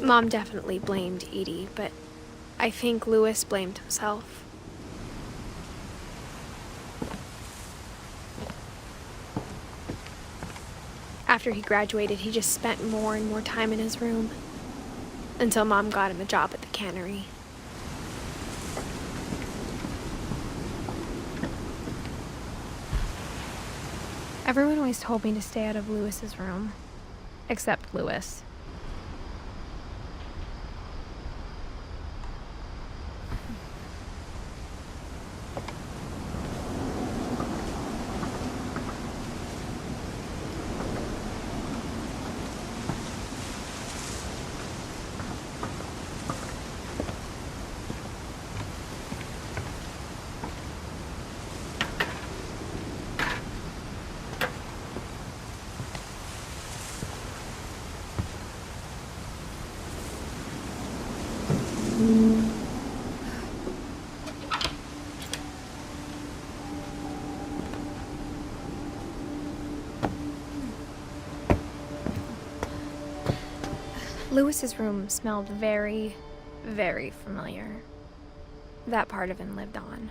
Mom definitely blamed Edie, but I think Louis blamed himself. After he graduated, he just spent more and more time in his room, until Mom got him a job at the cannery. Everyone always told me to stay out of Louis's room, except Louis. Louis's room smelled very, very familiar. That part of him lived on.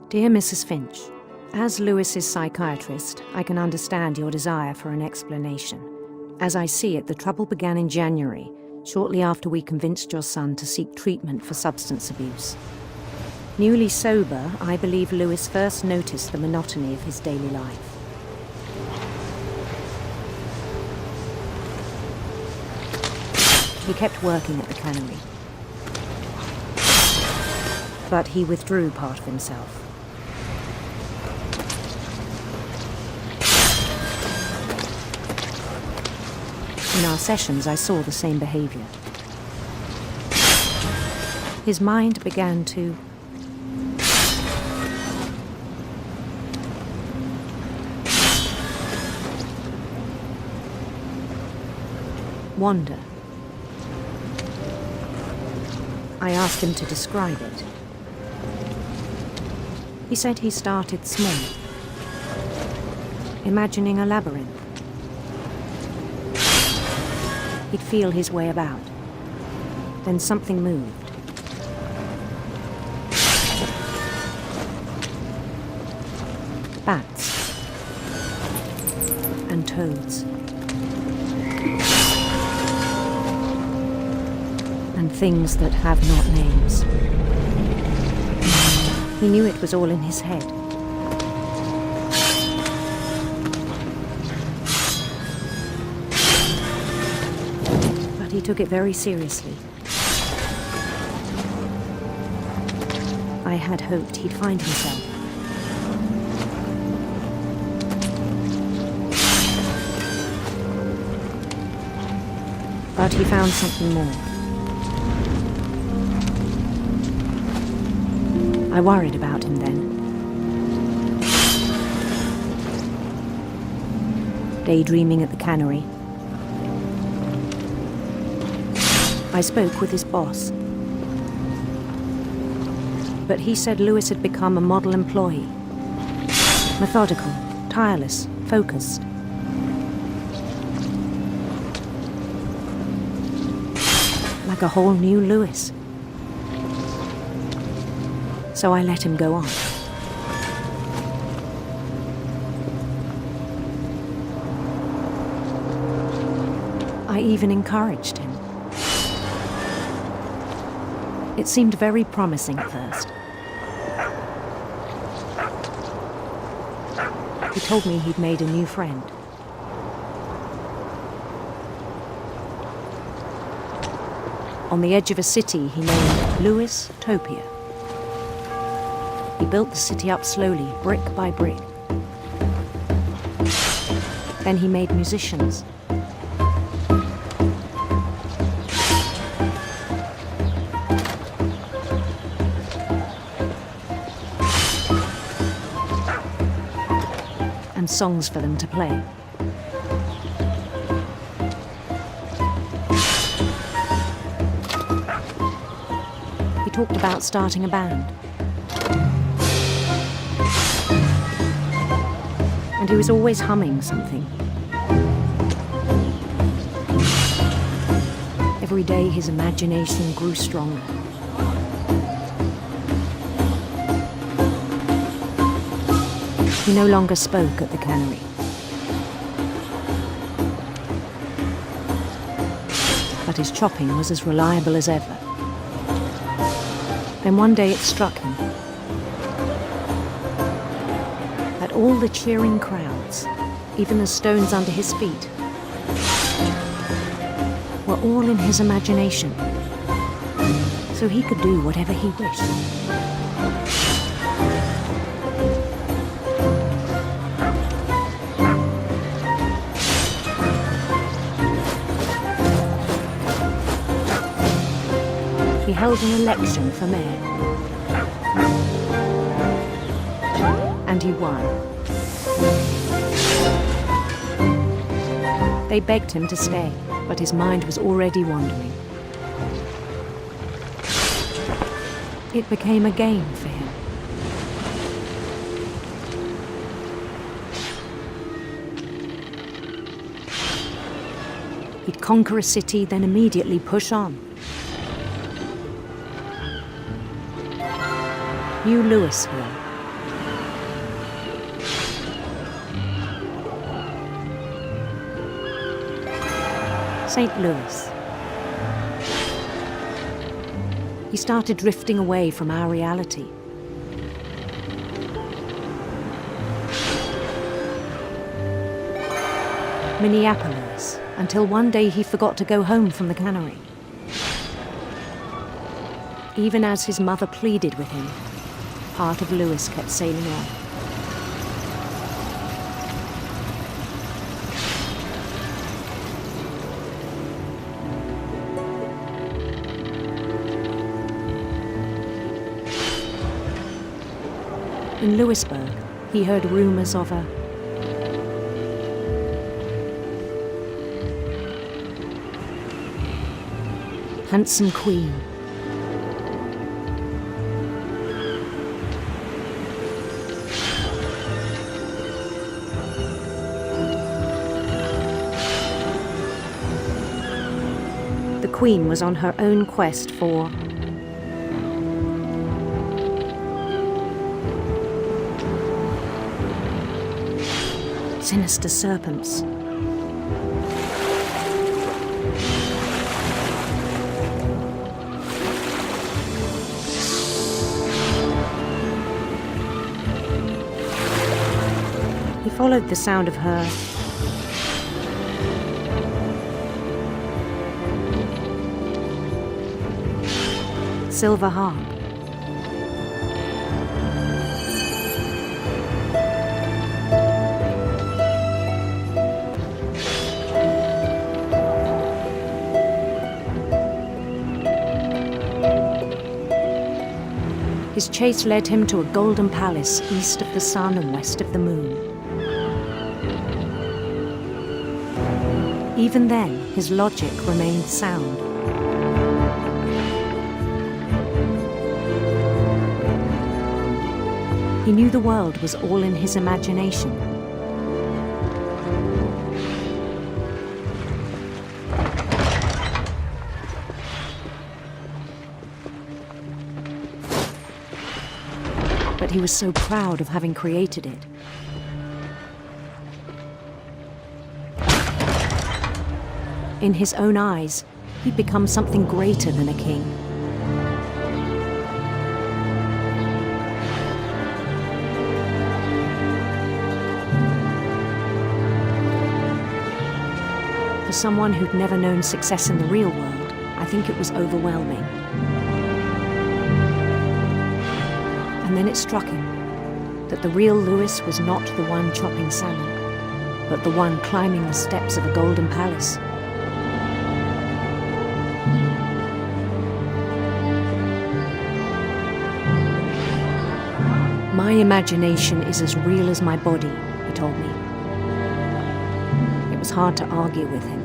Dear Mrs. Finch, as Louis's psychiatrist, I can understand your desire for an explanation. As I see it, the trouble began in January, shortly after we convinced your son to seek treatment for substance abuse. Newly sober, I believe Louis first noticed the monotony of his daily life. He kept working at the cannery, but he withdrew part of himself. In our sessions, I saw the same behavior. His mind began to wander. I asked him to describe it. He said he started small, imagining a labyrinth. He'd feel his way about. Then something moved. Bats and toads and things that have not names. He knew it was all in his head. He took it very seriously. I had hoped he'd find himself. But he found something more. I worried about him then. Daydreaming at the cannery, I spoke with his boss. But he said Louis had become a model employee. Methodical, tireless, focused. Like a whole new Louis. So I let him go on. I even encouraged him. It seemed very promising at first. He told me he'd made a new friend. On the edge of a city he named Lewis Topia. He built the city up slowly, brick by brick. Then he made musicians. And songs for them to play. He talked about starting a band. And he was always humming something. Every day his imagination grew stronger. He no longer spoke at the cannery. But his chopping was as reliable as ever. Then one day it struck him that all the cheering crowds, even the stones under his feet, were all in his imagination, so he could do whatever he wished. He held an election for mayor. And he won. They begged him to stay, but his mind was already wandering. It became a game for him. He'd conquer a city, then immediately push on. New Louisville. St. Louis. He started drifting away from our reality. Minneapolis, until one day he forgot to go home from the cannery. Even as his mother pleaded with him, part of Louis kept sailing on. In Louisburg, he heard rumors of a handsome queen. The queen was on her own quest for sinister serpents. He followed the sound of her silver harp. His chase led him to a golden palace east of the sun and west of the moon. Even then, his logic remained sound. He knew the world was all in his imagination. But he was so proud of having created it. In his own eyes, he'd become something greater than a king. For someone who'd never known success in the real world, I think it was overwhelming. And then it struck him that the real Lewis was not the one chopping salmon, but the one climbing the steps of a golden palace. My imagination is as real as my body, he told me. It was hard to argue with him.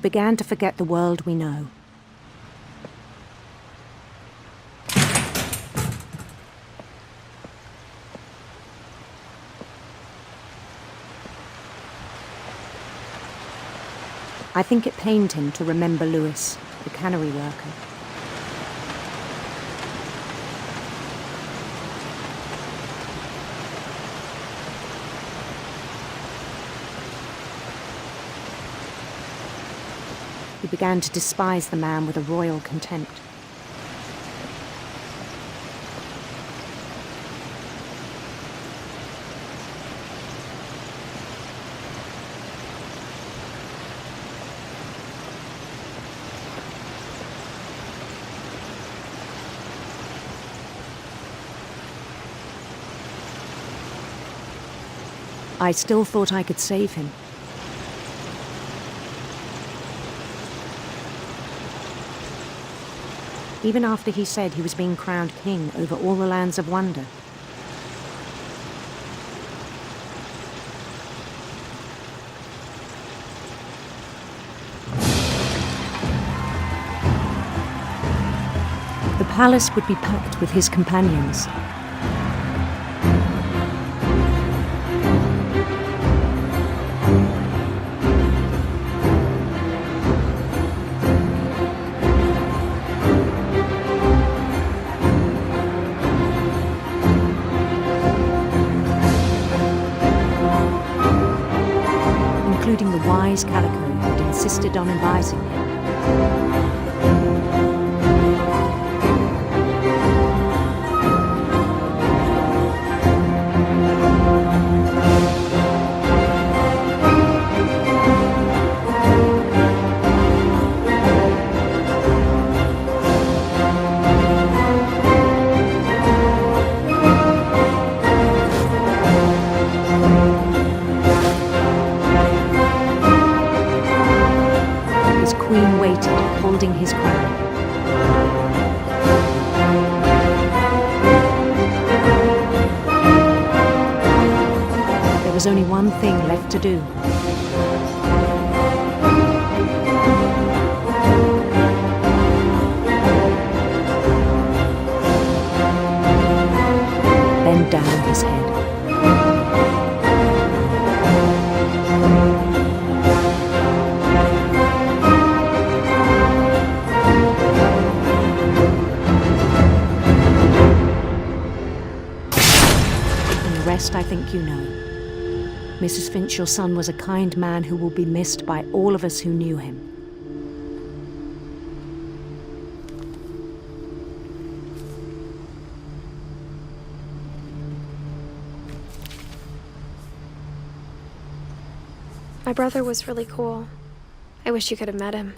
Began to forget the world we know. I think it pained him to remember Lewis, the cannery worker. He began to despise the man with a royal contempt. I still thought I could save him. Even after he said he was being crowned king over all the lands of wonder. The palace would be packed with his companions. Including the wise Calico who had insisted on advising him. Queen waited, holding his crown. There was only one thing left to do. Bend down his head. I think you know. Mrs. Finch, your son was a kind man who will be missed by all of us who knew him. My brother was really cool. I wish you could have met him.